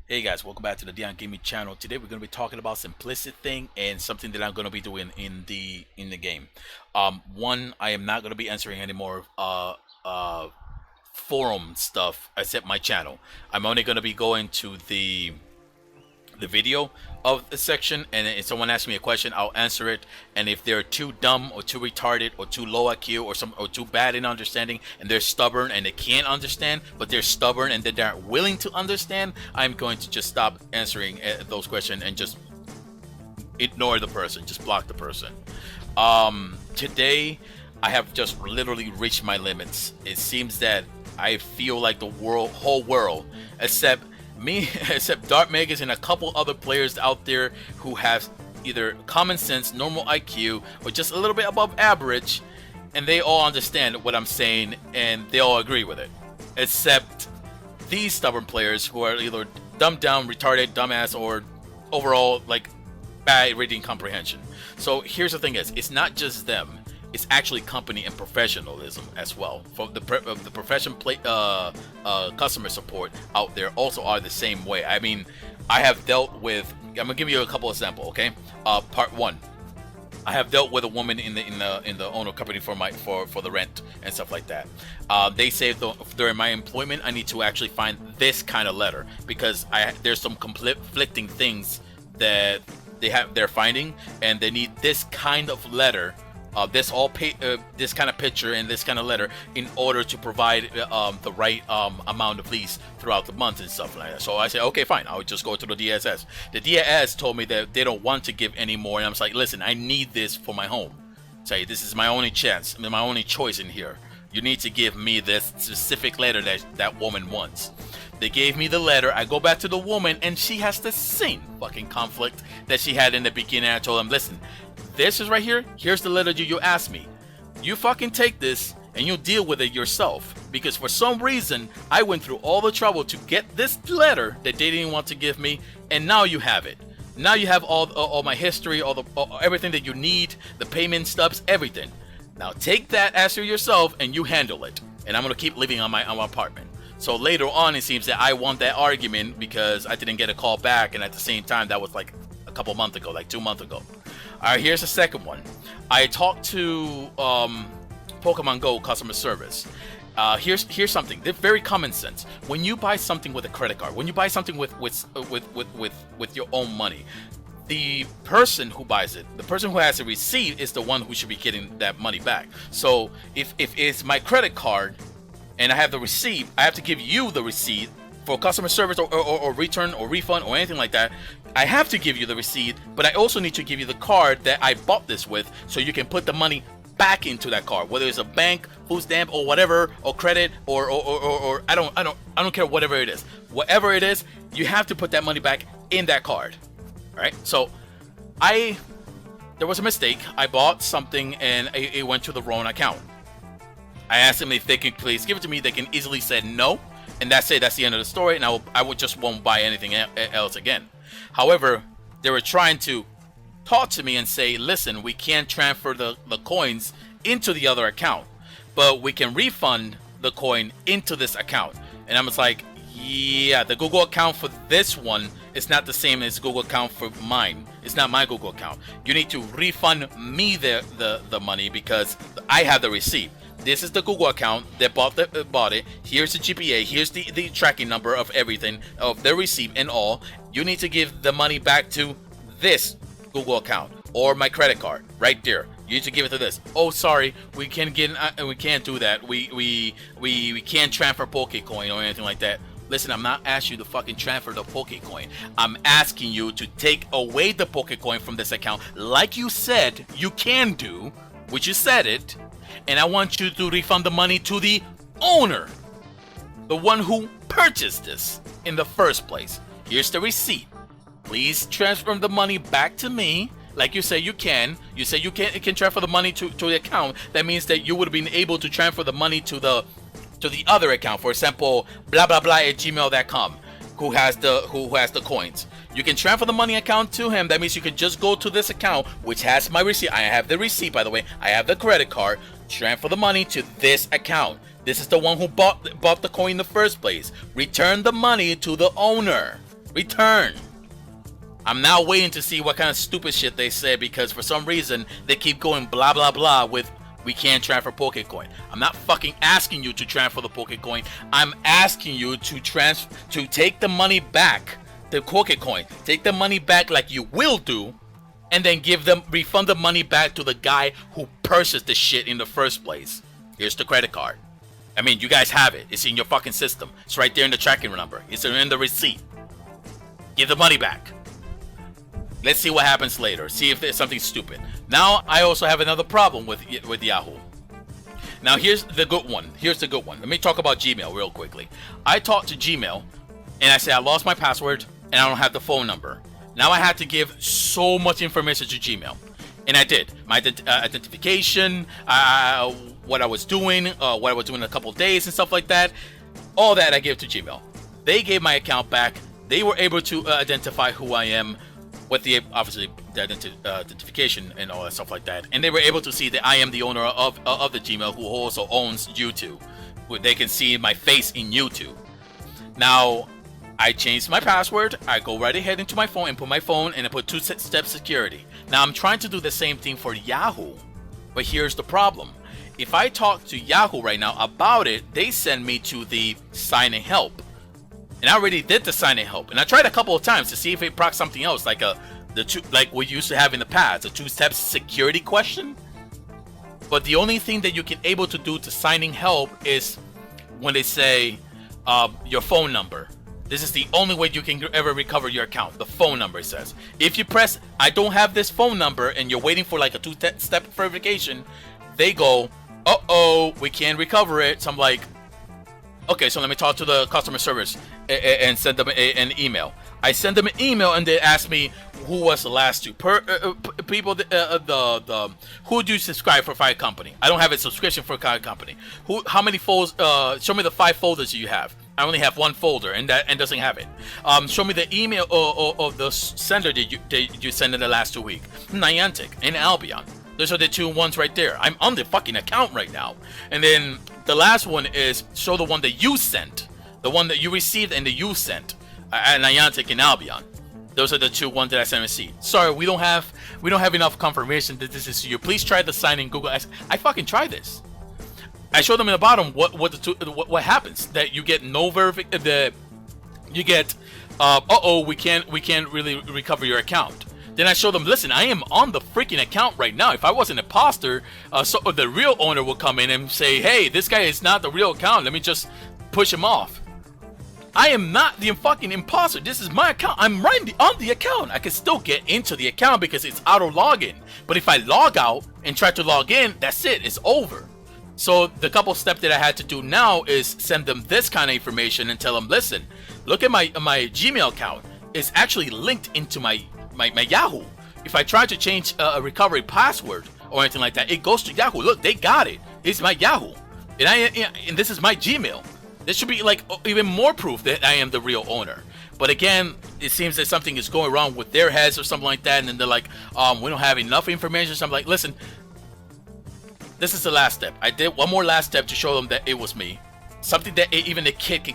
Hey guys, welcome back to the Dion Gaming channel. Today we're going to be talking about simplicity thing and something that I'm going to be doing in the game. One, I am not going to be answering any more forum stuff except my channel. I'm only going to be going to the video of the section, and if someone asks me a question, I'll answer it. And if they're too dumb or too retarded or too low IQ or too bad in understanding and they're stubborn and they can't understand, but they're stubborn and they aren't willing to understand, I'm going to just stop answering those questions and just ignore the person, just block the person. Today I have just literally reached my limits. It seems that I feel like the whole world, except me, except Dark Megas and a couple other players out there who have either common sense, normal IQ, or just a little bit above average, and they all understand what I'm saying and they all agree with it. Except these stubborn players who are either dumbed down, retarded, dumbass, or overall like bad reading comprehension. So here's the thing: it's not just them. It's actually company and professionalism as well. For the profession customer support out there also are the same way. I mean, I have dealt with. I'm gonna give you a couple examples. Okay, part one. I have dealt with a woman in the owner company for the rent and stuff like that. They say during my employment, I need to actually find this kind of letter because there's some conflicting things that they're finding, and they need this kind of letter. This kind of picture and this kind of letter in order to provide the right amount of lease throughout the month and stuff like that. So I said, okay, fine. I'll just go to the DSS. The DSS told me that they don't want to give any more, and I was like, listen, I need this for my home. Say, this is my only chance, my only choice in here. You need to give me this specific letter that woman wants. They gave me the letter. I go back to the woman, and she has the same fucking conflict that she had in the beginning. I told them, listen, this is right here. Here's the letter you asked me. You fucking take this and you deal with it yourself. Because for some reason, I went through all the trouble to get this letter that they didn't want to give me, and now you have it. Now you have all my history, everything that you need, the payment stubs, everything. Now take that as yourself and you handle it. And I'm gonna keep living on my apartment. So later on, it seems that I won that argument because I didn't get a call back, and at the same time, that was like a couple months ago, like 2 months ago. All right, here's the second one. I talked to Pokemon Go customer service. Here's something. They're very common sense. When you buy something with a credit card, when you buy something with your own money, the person who buys it, the person who has a receipt, is the one who should be getting that money back. So if it's my credit card and I have the receipt, I have to give you the receipt for customer service or return or refund or anything like that. I have to give you the receipt, but I also need to give you the card that I bought this with, so you can put the money back into that card, whether it's a bank, food stamp, or whatever, or credit, or I don't care, whatever it is. Whatever it is, you have to put that money back in that card. All right? So there was a mistake. I bought something and it went to the wrong account. I asked them if they could please give it to me. They can easily say no, and that's it. That's the end of the story, and I would just won't buy anything else again. However, they were trying to talk to me and say, listen, we can't transfer the coins into the other account, but we can refund the coin into this account. And I was like, yeah, the Google account for this one is not the same as Google account for mine. It's not my Google account. You need to refund me the money because I have the receipt. This is the Google account that bought it. Here's the GPA. Here's the tracking number of everything, of the receipt and all. You need to give the money back to this Google account or my credit card right there. You need to give it to this. Oh, sorry, we can't do that. We can't transfer Pokecoin or anything like that. Listen, I'm not asking you to fucking transfer the Pokecoin. I'm asking you to take away the Pokecoin from this account, like you said you can do, which you said it. And I want you to refund the money to the owner, the one who purchased this in the first place. Here's the receipt. Please transfer the money back to me, like you say you can. You say you can transfer the money to the account. That means that you would have been able to transfer the money to the other account. For example, blah blah blah at gmail.com, who has the coins. You can transfer the money account to him. That means you can just go to this account, which has my receipt. I have the receipt, by the way. I have the credit card. Transfer the money to this account. This is the one who bought the coin in the first place. Return the money to the owner. Return. I'm now waiting to see what kind of stupid shit they say, because for some reason they keep going blah blah blah with we can't transfer Pokecoin. I'm not fucking asking you to transfer the Pokecoin. I'm asking you to take the money back, the Pokecoin. Take the money back like you will do, and then refund the money back to the guy who purchased the shit in the first place. Here's the credit card. I mean, you guys have it. It's in your fucking system. It's right there in the tracking number. It's in the receipt. Give the money back. Let's see what happens later. See if there's something stupid. Now, I also have another problem with Yahoo. Now, here's the good one. Let me talk about Gmail real quickly. I talked to Gmail, and I said I lost my password, and I don't have the phone number. Now, I had to give so much information to Gmail. And I did. My identification, what I was doing in a couple of days and stuff like that. All that I gave to Gmail. They gave my account back. They were able to identify who I am, with the obviously the identification and all that stuff like that, and they were able to see that I am the owner of the Gmail, who also owns YouTube. They can see my face in YouTube. Now, I changed my password. I go right ahead into my phone and put my phone, and I put two-step security. Now I'm trying to do the same thing for Yahoo, but here's the problem. If I talk to Yahoo right now about it, they send me to the sign and help. And I already did the sign and help, and I tried a couple of times to see if it procs something else, like like we used to have in the past, a two-step security question. But the only thing that you can able to do to signing help is when they say your phone number. This is the only way you can ever recover your account. The phone number, it says. If you press I don't have this phone number and you're waiting for like a two-step verification, they go, uh-oh, we can't recover it. So I'm like, okay, so let me talk to the customer service and send them an email. I send them an email, and they ask me who was the last two people. Who do you subscribe for Fire Company? I don't have a subscription for Fire Company. How many folders? Show me the 5 folders you have. I only have 1 folder, and doesn't have it. Show me the email of the sender that you sent in the last 2 weeks. Niantic and Albion. Those are the 2 ones right there. I'm on the fucking account right now. And then the last one is show the one that you sent. The one that you received and that you sent. At Niantic and Albion. Those are the 2 ones that I sent and received. Sorry, we don't have enough confirmation that this is you. Please try the sign in Google. I fucking tried this. I showed them in the bottom what happens. That you get no verification. That you get we can't really recover your account. Then I show them, listen, I am on the freaking account right now. If I was an imposter, so the real owner will come in and say, hey, this guy is not the real account. Let me just push him off. I am not the fucking imposter. This is my account. I'm right on the account. I can still get into the account because it's auto login. But if I log out and try to log in, that's it. It's over. So the couple steps that I had to do now is send them this kind of information and tell them, listen, look at my Gmail account. It's actually linked into my Yahoo. If I try to change a recovery password or anything like that, it goes to Yahoo. Look, they got it. It's my Yahoo. And this is my Gmail. There should be like even more proof that I am the real owner. But again, it seems that something is going wrong with their heads or something like that. And then they're like, we don't have enough information. So I'm like, listen, this is the last step. I did one more last step to show them that it was me. Something that even a kid can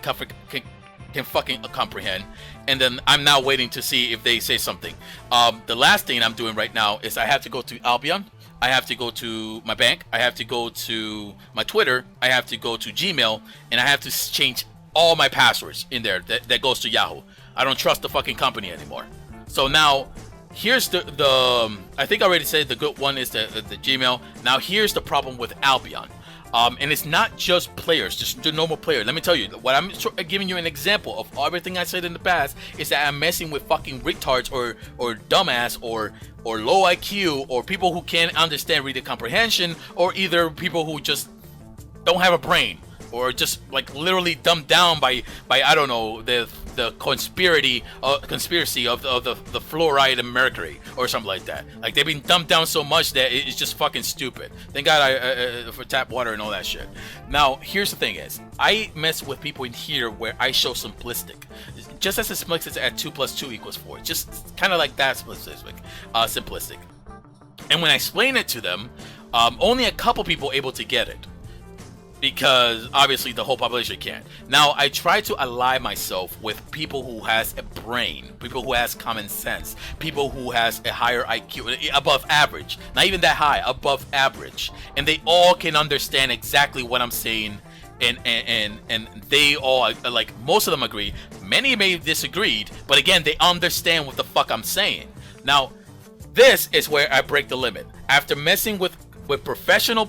fucking comprehend. And then I'm now waiting to see if they say something. The last thing I'm doing right now is I have to go to Albion. I have to go to my bank. I have to go to my Twitter. I have to go to Gmail, and I have to change all my passwords in there. That goes to Yahoo. I don't trust the fucking company anymore. So now, here's the I think I already said the good one is the Gmail. Now here's the problem with Albion. And it's not just players, just the normal player. Let me tell you, what I'm giving you an example of everything I said in the past is that I'm messing with fucking retards or dumbass or low IQ or people who can't understand reading comprehension, or either people who just don't have a brain, or just like literally dumbed down by I don't know, the conspiracy of the fluoride and mercury or something like that. Like they've been dumbed down so much that it's just fucking stupid. Thank God I for tap water and all that shit. Now here's the thing is, I mess with people in here where I show simplistic, just as simplistic at 2 + 2 = 4, just kind of like that simplistic. And when I explain it to them, only a couple people able to get it. because obviously the whole population can't. Now I try to ally myself with people who has a brain, people who has common sense, people who has a higher IQ, above average, not even that high, above average, and they all can understand exactly what I'm saying, and they all, like, most of them agree. Many may have disagreed, but again, they understand what the fuck I'm saying. Now this is where I break the limit. After messing with professional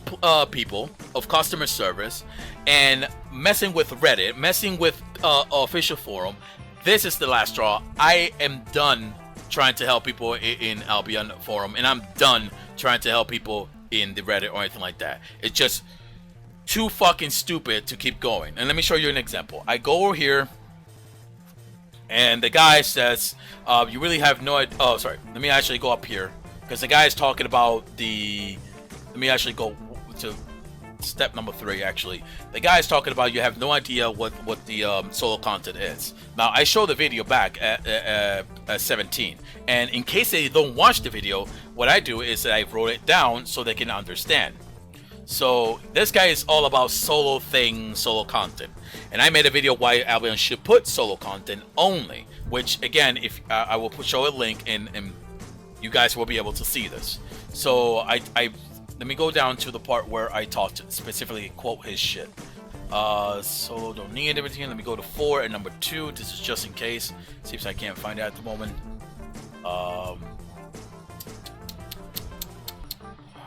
people of customer service and messing with Reddit, messing with official forum, this is the last straw. I am done trying to help people in Albion forum, and I'm done trying to help people in the Reddit or anything like that. It's just too fucking stupid to keep going. And let me show you an example. I go over here, and the guy says, you really have no idea. Oh, sorry. Let me actually go up here, because the guy is talking about the... Let me actually go to step number 3, actually. The guy is talking about you have no idea what the solo content is. Now, I show the video back at 17. And in case they don't watch the video, what I do is I wrote it down so they can understand. So this guy is all about solo things, solo content. And I made a video why Albion should put solo content only. Which, again, if I will show a link and you guys will be able to see this. So I let me go down to the part where I talked specifically, quote his shit. Solo don't need everything. Let me go to 4 and number 2. This is just in case. Seems I can't find it at the moment.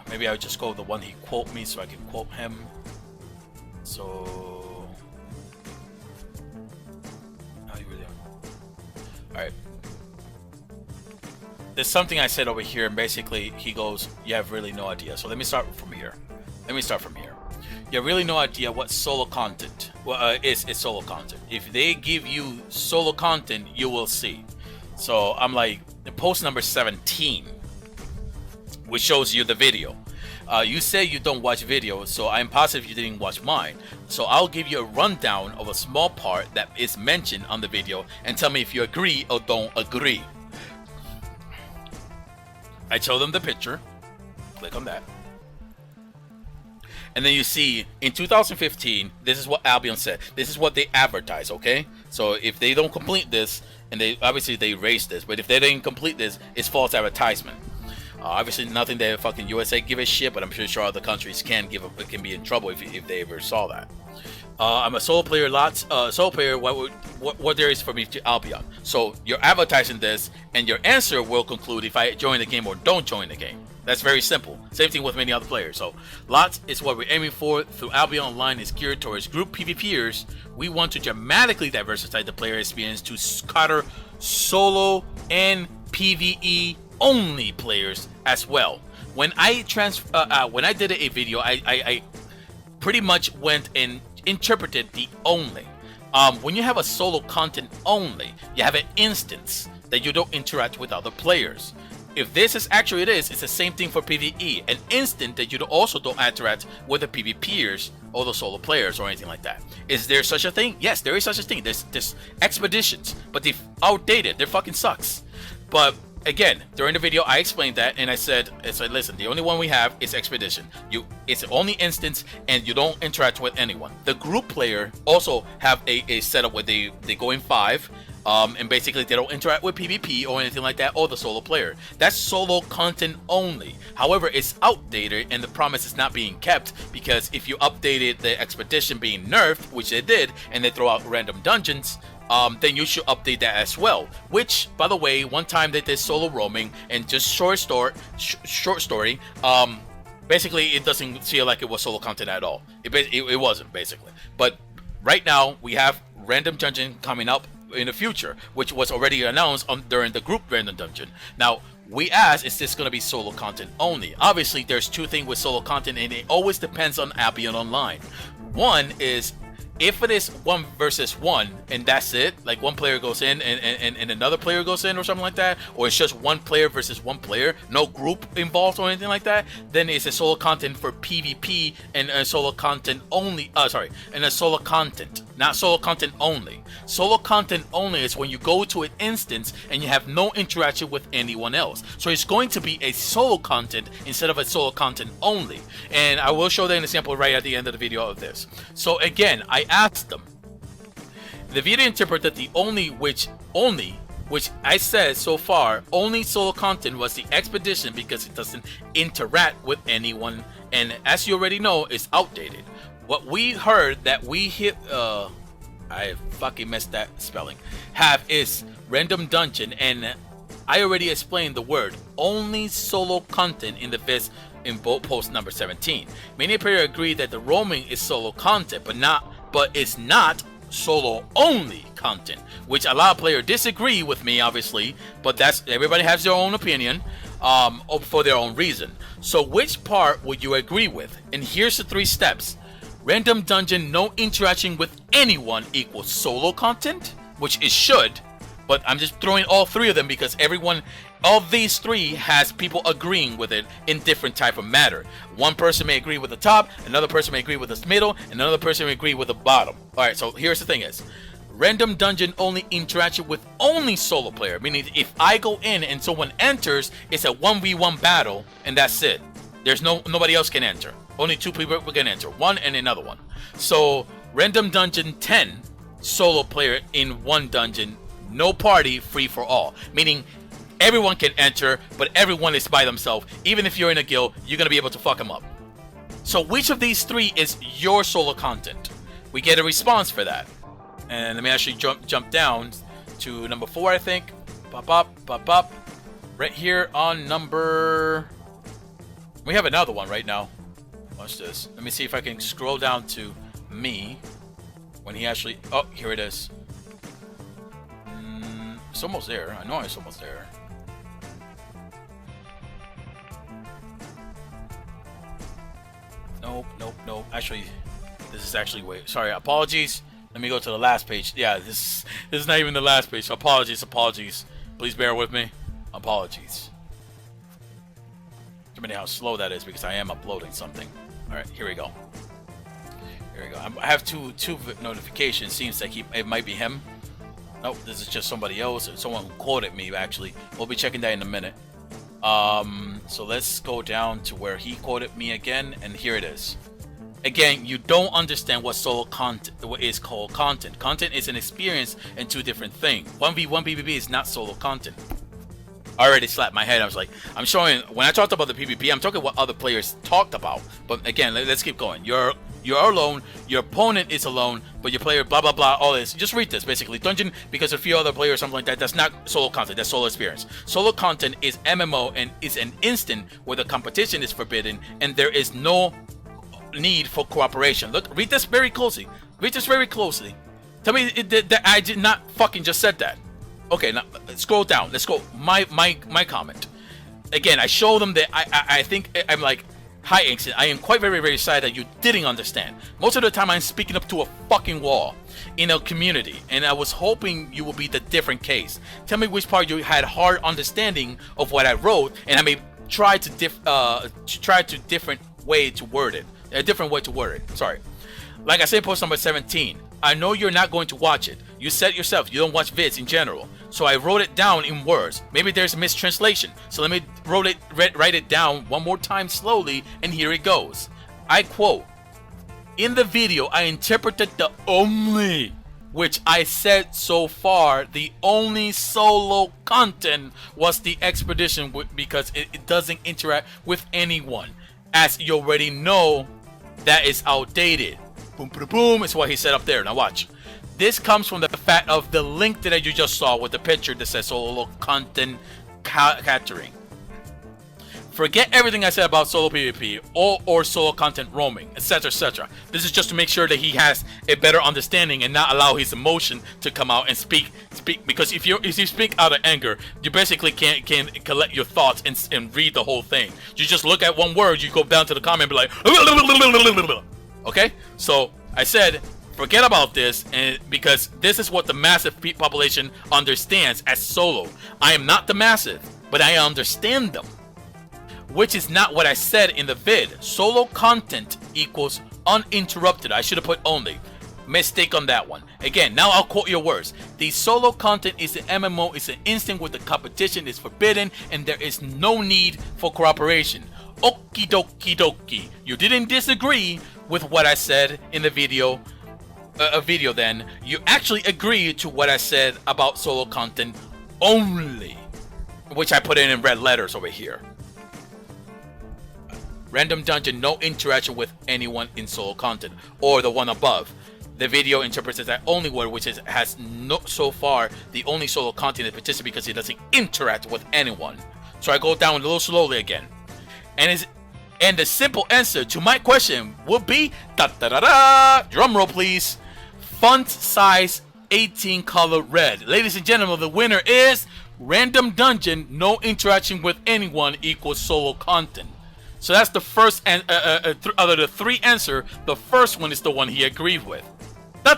Maybe I'll just go with the one he quote me so I can quote him. So, how you really are? All right. There's something I said over here, and basically he goes, you have really no idea. So let me start from here. You have really no idea what solo content is solo content. If they give you solo content, you will see. So I'm like, the post number 17, which shows you the video. You say you don't watch videos, so I'm positive you didn't watch mine. So I'll give you a rundown of a small part that is mentioned on the video and tell me if you agree or don't agree. I show them the picture, click on that, and then you see in 2015, this is what Albion said, this is what they advertise, okay? So if they don't complete this, and they obviously they erased this, but if they didn't complete this, it's false advertisement. Obviously nothing that fucking USA give a shit, but I'm pretty sure other countries can be in trouble if they ever saw that. I'm a solo player, solo player. What there is for me to Albion. So you're advertising this, and your answer will conclude if I join the game or don't join the game. That's very simple. Same thing with many other players. So lots is what we're aiming for. Through Albion Online is geared towards group PvPers. We want to dramatically diversify the player experience to cater solo and PvE only players as well. When I did a video, I pretty much went and interpreted the only. When you have a solo content only, you have an instance that you don't interact with other players. If this is actually it's the same thing for PvE, an instant that you also don't interact with the PvPers or the solo players or anything like that. Is there such a thing? Yes, there is such a thing. There's expeditions, but they're outdated. They fucking sucks. But again, during the video, I explained that, and I said, listen, the only one we have is Expedition. It's the only instance, and you don't interact with anyone. The group player also have a setup where they go in 5, and basically they don't interact with PvP or anything like that, or the solo player. That's solo content only. However, it's outdated, and the promise is not being kept, because if you updated the Expedition being nerfed, which they did, and they throw out random dungeons, then you should update that as well. Which, by the way, one time they did solo roaming and just short story, basically it doesn't feel like it was solo content at all. It wasn't, basically. But right now we have random dungeon coming up in the future, which was already announced during the group random dungeon. Now we asked, is this going to be solo content only? Obviously there's two things with solo content, and it always depends on Albion Online. One is if it is 1v1 and that's it, like one player goes in and another player goes in or something like that, or it's just one player versus one player, no group involved or anything like that, then it's a solo content for PvP and a solo content only. And a solo content, not solo content only. Solo content only is when you go to an instance and you have no interaction with anyone else. So it's going to be a solo content instead of a solo content only. And I will show that an example right at the end of the video of this. So again, I asked them. The video interpreted the only, which I said so far, only solo content was the expedition because it doesn't interact with anyone. And as you already know, it's outdated. What we heard that we hit, I fucking messed that spelling, have is random dungeon, and I already explained the word only solo content in the vis in post number 17. Many players agree that the roaming is solo content, but it's not solo only content, which a lot of players disagree with me, obviously, but that's, everybody has their own opinion for their own reason. So which part would you agree with? And here's the 3 steps. Random dungeon, no interaction with anyone equals solo content, which it should, but I'm just throwing all 3 of them because everyone, all these 3 has people agreeing with it in different type of matter. One person may agree with the top, another person may agree with the middle, and another person may agree with the bottom. Alright, so here's the thing is, random dungeon only interaction with only solo player, meaning if I go in and someone enters, it's a 1v1 battle, and that's it. There's nobody else can enter. Only 2 people can enter, one and another one. So random dungeon 10, solo player in one dungeon, no party, free for all. Meaning everyone can enter, but everyone is by themselves. Even if you're in a guild, you're gonna be able to fuck them up. So which of these 3 is your solo content? We get a response for that. And let me actually jump down to number 4, I think. Pop up. Right here on number... We have another one right now. Watch this. Let me see if I can scroll down to me. When he actually... Oh, here it is. It's almost there. I know it's almost there. Nope. Actually, this is actually... Wait. Sorry. Apologies. Let me go to the last page. Yeah, this is not even the last page. So apologies. Please bear with me. Apologies. Too many how slow that is because I am uploading something. Alright, here we go. I have two notifications. Seems like it might be him. Nope, this is just somebody else. Someone who quoted me, actually. We'll be checking that in a minute. So let's go down to where he quoted me again, and here it is. Again, you don't understand what solo content, what is called content. Content is an experience and 2 different things. 1v1 PvP is not solo content. I already slapped my head. I was like, I'm showing, when I talked about the PvP, I'm talking what other players talked about. But again, let's keep going. You're alone, your opponent is alone, but your player, blah, blah, blah, all this. Just read this, basically. Dungeon, because a few other players or something like that, that's not solo content, that's solo experience. Solo content is MMO and is an instant where the competition is forbidden and there is no need for cooperation. Look, read this very closely. Tell me that I did not fucking just said that. Okay, now scroll down. Let's go. My comment. Again, I show them that I think I'm like, hi, Ancient. I am quite very excited that you didn't understand. Most of the time, I'm speaking up to a fucking wall in a community, and I was hoping you would be the different case. Tell me which part you had hard understanding of what I wrote, and I may try to different way to word it. A different way to word it. Sorry. Like I said, post number 17. I know you're not going to watch it. You said yourself you don't watch vids in general. So I wrote it down in words. Maybe there's a mistranslation. So let me write it down one more time slowly, and here it goes. I quote, in the video, I interpreted the only, which I said so far, the only solo content was the expedition because it doesn't interact with anyone. As you already know, that is outdated. Boom, boom, boom, is what he said up there. Now watch. This comes from the fact of the link that you just saw with the picture that says solo content catering. Forget everything I said about solo PvP or solo content roaming, etc, etc. This is just to make sure that he has a better understanding and not allow his emotion to come out and speak. Because if you speak out of anger, you basically can't collect your thoughts and read the whole thing. You just look at one word, you go down to the comment and be like, okay? So I said, Forget about this, and because this is what the massive population understands as solo. I am not the massive, but I understand them. Which is not what I said in the vid. Solo content equals uninterrupted. I should have put only. Mistake on that one. Again, now I'll quote your words. The solo content is an MMO, it's an instant where the competition is forbidden and there is no need for cooperation. Okie dokie dokie. You didn't disagree with what I said in the video. Then. You actually agreed to what I said about solo content only. Which I put in red letters over here. Random dungeon, no interaction with anyone in solo content. Or the one above. The video interprets that only word, which has no, so far the only solo content in petition because it doesn't interact with anyone. So I go down a little slowly again. And the simple answer to my question would be drum roll please. Font size 18 color red. Ladies and gentlemen, the winner is random dungeon, no interaction with anyone equals solo content. So that's the first, and out of the three answer, the first one is the one he agreed with. I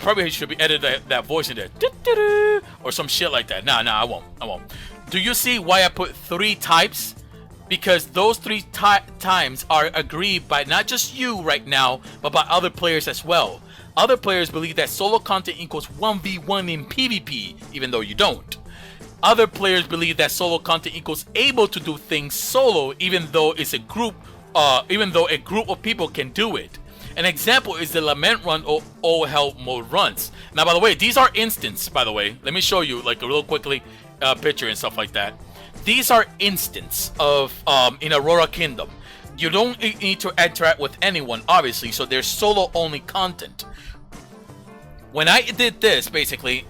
probably should be editing that voice in there, or some shit like that. Nah, I won't. Do you see why I put 3 types? Because those 3 times are agreed by not just you right now, but by other players as well. Other players believe that solo content equals 1v1 in PvP, even though you don't. Other players believe that solo content equals able to do things solo, even though it's a group. Even though a group of people can do it. An example is the Lament Run or All Hell mode runs. Now, by the way, these are instants, by the way. Let me show you, like, a real quickly picture and stuff like that. These are instants of, in Aurora Kingdom. You don't need to interact with anyone, obviously, so there's solo-only content. When I did this, basically,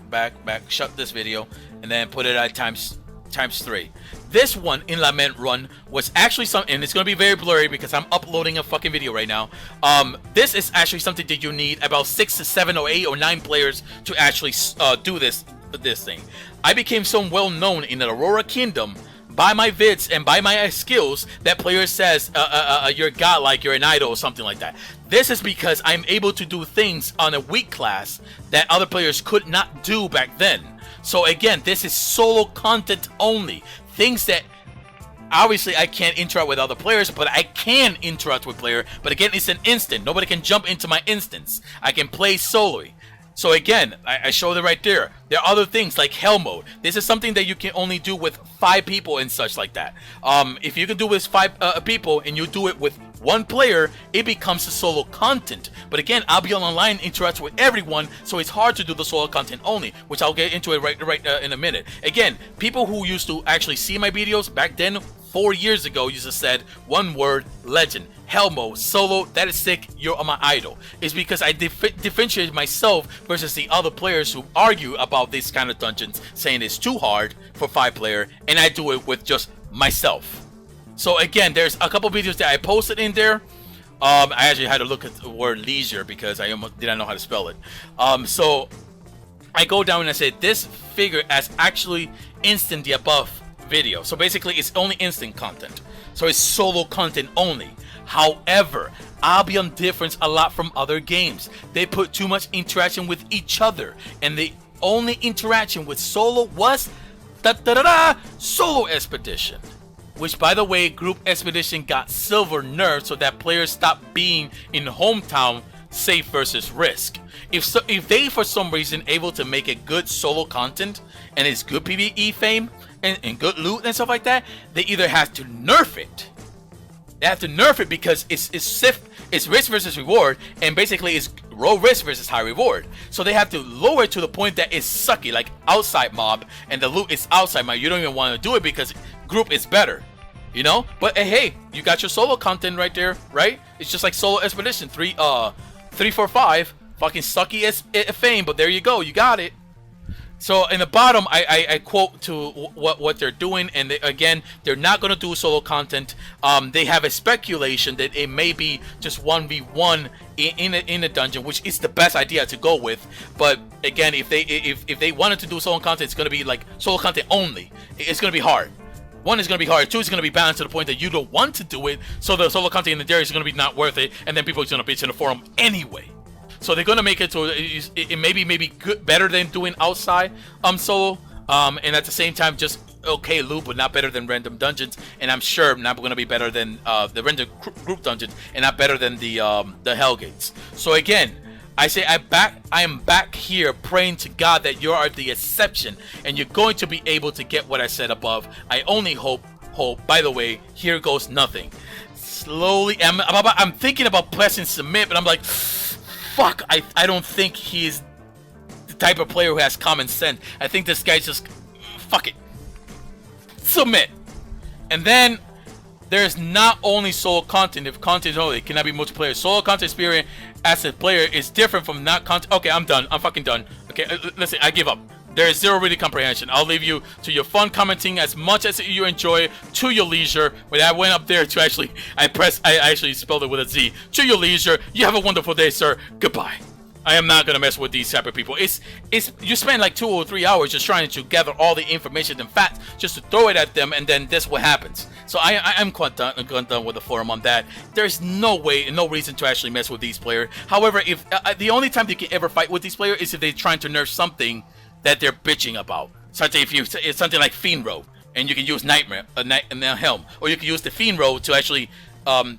back, shut this video, and then put it at times 3. This one in Lament Run was actually something, and it's going to be very blurry because I'm uploading a fucking video right now. This is actually something that you need about 6 to 7 or 8 or 9 players to actually do this thing. I became so well known in the Aurora Kingdom by my vids and by my skills that players says you're godlike, you're an idol or something like that. This is because I'm able to do things on a weak class that other players could not do back then. So again, this is solo content only. Things that obviously I can't interact with other players, but I can interact with player. But again, it's an instant. Nobody can jump into my instance. I can play solo. So again, I showed it right there. There are other things like Hell Mode. This is something that you can only do with 5 people and such like that. If you can do it with 5 people and you do it with 1 player, it becomes a solo content. But again, Albion Online interacts with everyone, so it's hard to do the solo content only, which I'll get into it right in a minute. Again, people who used to actually see my videos back then, 4 years ago, used to said one word, legend. Hell Mode, solo, that is sick, you're my idol. It's because I differentiate myself versus the other players who argue about these kind of dungeons, saying it's too hard for 5-player, and I do it with just myself. So again, there's a couple videos that I posted in there. I actually had to look at the word leisure because I almost didn't know how to spell it. So I go down and I say this figure as actually instant the above video. So basically it's only instant content. So it's solo content only. However, Albion differs a lot from other games. They put too much interaction with each other, and the only interaction with solo was solo expedition. Which, by the way, group expedition got silver nerfed so that players stopped being in hometown safe versus risk. If they for some reason able to make a good solo content and it's good PvE fame and good loot and stuff like that, they either have to nerf it. They have to nerf it because it's risk versus reward, and basically it's low risk versus high reward. So they have to lower it to the point that it's sucky, like outside mob, and the loot is outside mob. You don't even want to do it because group is better, you know. But hey, you got your solo content right there, right? It's just like solo expedition 3, 4, 5, fucking sucky as fame, but there you go, you got it. So in the bottom, I quote to what they're doing, and again, they're not going to do solo content. They have a speculation that it may be just 1v1 in a dungeon, which is the best idea to go with. But again, if they wanted to do solo content, it's going to be like solo content only. It's going to be hard. One is going to be hard. Two is going to be balanced to the point that you don't want to do it. So the solo content in the dairy is going to be not worth it. And then people are going to bitch in the forum anyway. So they're going to make it so it maybe good, better than doing outside solo. And at the same time, just okay loop, but not better than random dungeons. And I'm sure not going to be better than the random group dungeons, and not better than the Hellgates. So again, I say I am back here praying to God that you are the exception, and you're going to be able to get what I said above. I only hope. By the way, here goes nothing. Slowly, I'm thinking about pressing submit, but I'm like, fuck. I don't think he's the type of player who has common sense. I think this guy's just fuck it. Submit, and then there's not only solo content. If content only, it cannot be multiplayer. Solo content experience as a player is different from not content. Okay, I'm done. I'm fucking done. Okay, listen, I give up. There is zero reading comprehension. I'll leave you to your fun commenting as much as you enjoy, to your leisure. When I went up there to actually, I actually spelled it with a Z. To your leisure. You have a wonderful day, sir. Goodbye. I am not gonna mess with these type of people. It's you spend like 2 or 3 hours just trying to gather all the information and facts just to throw it at them, and then this what happens. So I'm quite done with the forum on that. There's no way and no reason to actually mess with these players. However, if the only time you can ever fight with these players is if they're trying to nerf something that they're bitching about. Such if it's something like Fiend Road, and you can use Nightmare, Helm, or you can use the Fiend Road to actually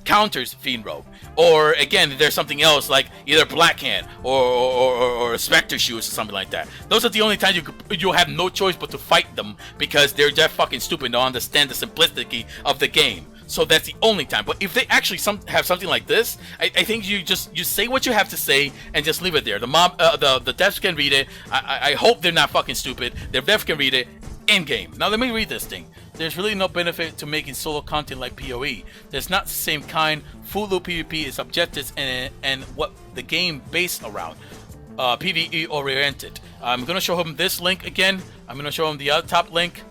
counters Fiend Road. Or again, there's something else like either Black Hand or Spectre Shoes or something like that. Those are the only times you have no choice but to fight them, because they're just fucking stupid and don't understand the simplicity of the game. So that's the only time. But if they actually have something like this, I think you say what you have to say and just leave it there. The mob, the devs can read it. I hope they're not fucking stupid. The devs can read it in game. Now let me read this thing. There's really no benefit to making solo content like PoE. There's not the same kind. Full loop PvP is objectives and what the game based around. PvE oriented. I'm gonna show him this link again. I'm gonna show him the other top link.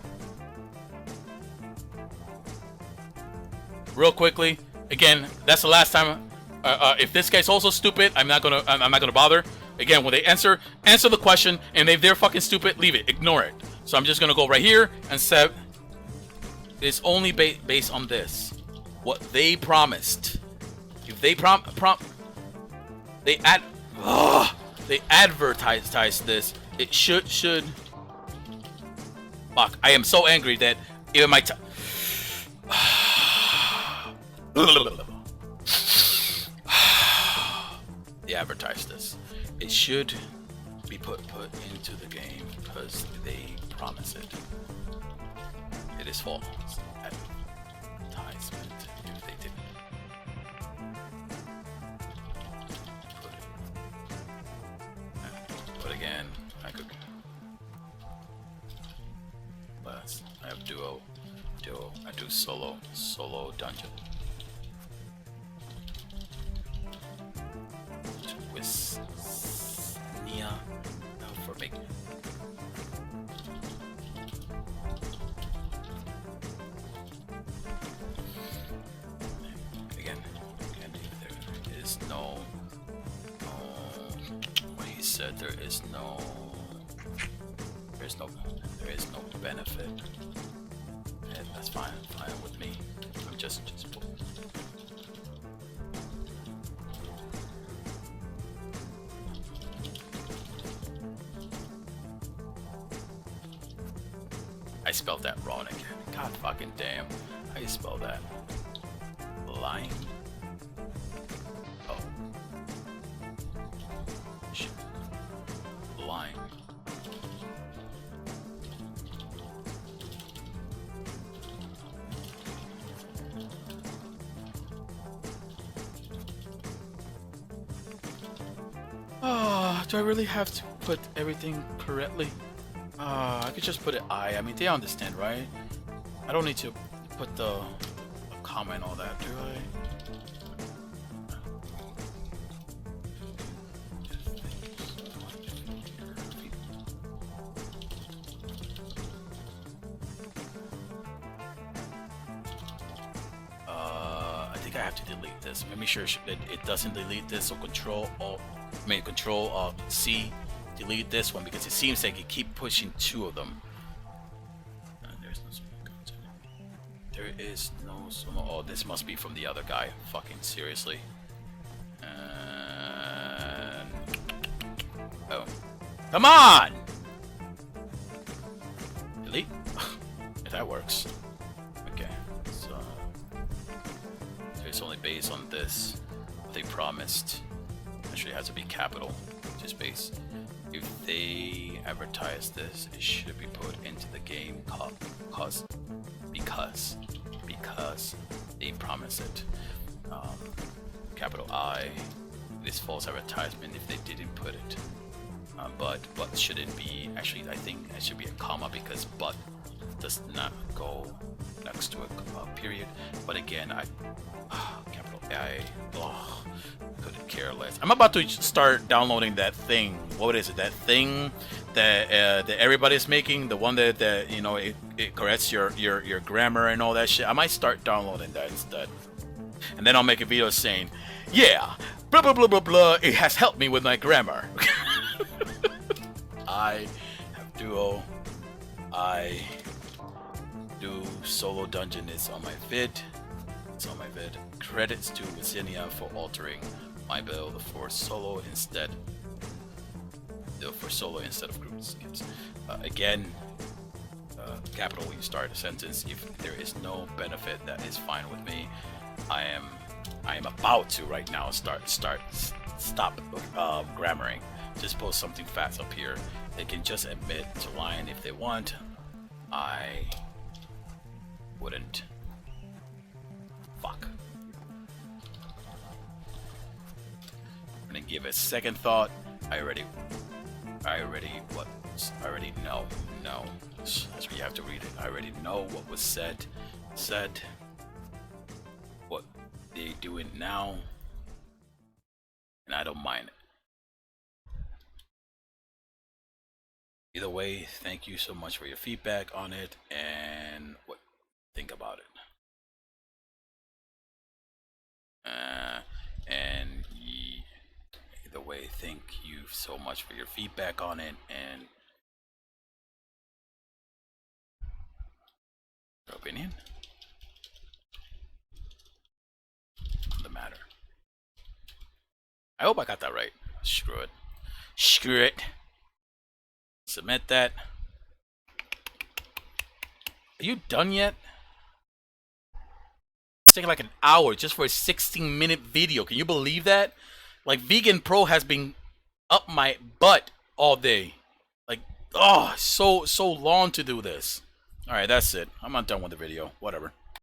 Real quickly, again, that's the last time. If this guy's also stupid, I'm not gonna bother. Again, when they answer the question, and if they're fucking stupid, leave it, ignore it. So I'm just gonna go right here and say it's only based on this, what they promised. If they they advertise this, it should. Fuck! I am so angry that even my they advertise this. It should be put into the game because they promise it. It is false advertisement if they didn't put it. But again, I could. But I have duo. I do solo dungeon. With Nia for me. Again, there is no what he said. There is no benefit. And that's fine with me. I'm just I spelled that wrong again. God fucking damn. How do you spell that? Lying? Oh. Shit. Lying. Do I really have to put everything correctly? I could just put it I mean, they understand, right? I don't need to put the comma and all that, do I? I think I have to delete this. Let me sure that it doesn't delete this, so Control C, delete this one, because it seems like you keep pushing two of them. There's no content. There is no sumo. Oh, this must be from the other guy. Fucking seriously. And... oh. Come on! Delete? That works. Okay, so... it's only based on this. They promised. Actually, it has to be capital, just base. If they advertise this, it should be put into the game because they promise it. Capital I, this false advertisement if they didn't put it. But shouldn't be, actually I think it should be a comma because but does not go next to a period. But again, capital I, couldn't care less. I'm about to start downloading that thing. What is it? That thing that that everybody's making, the one that you know it corrects your grammar and all that shit. I might start downloading that instead, and then I'll make a video saying, yeah, blah blah blah blah blah. It has helped me with my grammar. I have duo. I do solo dungeon. It's on my vid. It's on my vid. Credits to Wisenia for altering my build for solo instead. For solo instead of group skips. Again, capital when you start a sentence. If there is no benefit, that is fine with me. I am about to right now stop grammaring. Just post something fast up here. They can just admit to lying if they want. I wouldn't. Fuck. I'm gonna give it second thought. I already know. No. That's what you have to read it. I already know what was said. What they doing now. And I don't mind it. Either way, thank you so much for your feedback on it and what think about it. And either way, thank you so much for your feedback on it and your opinion on the matter. I hope I got that right. Screw it. Screw it. Submit that. Are you done yet? It's taking like an hour just for a 16-minute video. Can you believe that? Like, Vegan Pro has been up my butt all day. Like, oh, so long to do this. All right, that's it. I'm not done with the video. Whatever.